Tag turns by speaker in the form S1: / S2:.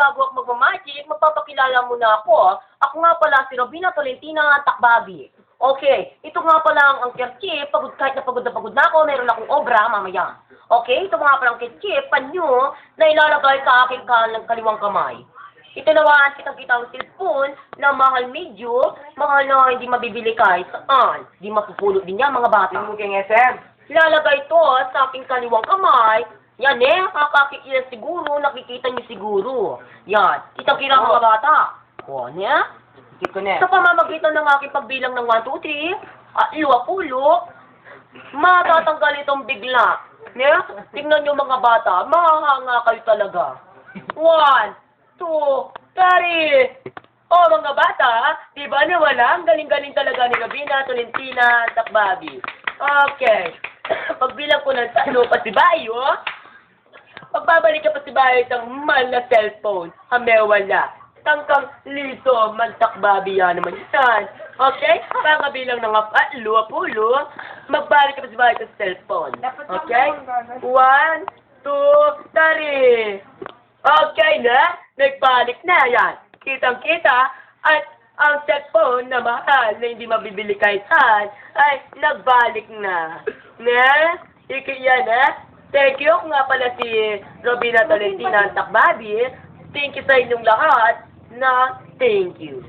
S1: bago ako magmamagic, magpapakilala muna ako. Ako nga pala si Robina Tolentino Takbabi. Okay, ito nga pala ang kerchip, kahit na pagod na ako, mayroon akong obra mamaya. Okay, ito nga pala ang kerchip, panyo, na ilalagay sa aking kaliwang kamay. Ito naman, kitang-kita ang cellphone na mahal medyo, mahal na hindi mabibili kahit saan. Hindi mapupulot din yan, mga bata. Ilalagay ito sa aking kaliwang kamay. Yan kakakikita siguro, nakikita niyo siguro. Yan, kitang-kita mga bata. O, niya? Sa pamamagitan ng aking pagbilang ng 1, 2, 3, at 20, matatanggal itong bigla. Tingnan nyo mga bata, mahanga kayo talaga. 1, 2, 3. Oh, mga bata, di ba nawala? Ang galing-galing talaga ni Robina Tolentino Takbabi. Okay. Pagbilang ko ng pasibayo, pagbabalik ka pasibayo itong mal na cellphone. Wala. Tangkang lito, mantakbabi yan naman yan. Okay? Pangabilang ng 20, magbalik ka pasibayo itong cellphone. Okay? 1, 2, 3. Okay na? Nagbalik na yan. Kitang-kita at ang cellphone na mahal na hindi mabibili kahit saan ay nagbalik na. Yan Thank you. Ako nga pala si Robina Tolentino Takbabi. Thank you sa inyong lahat na thank you.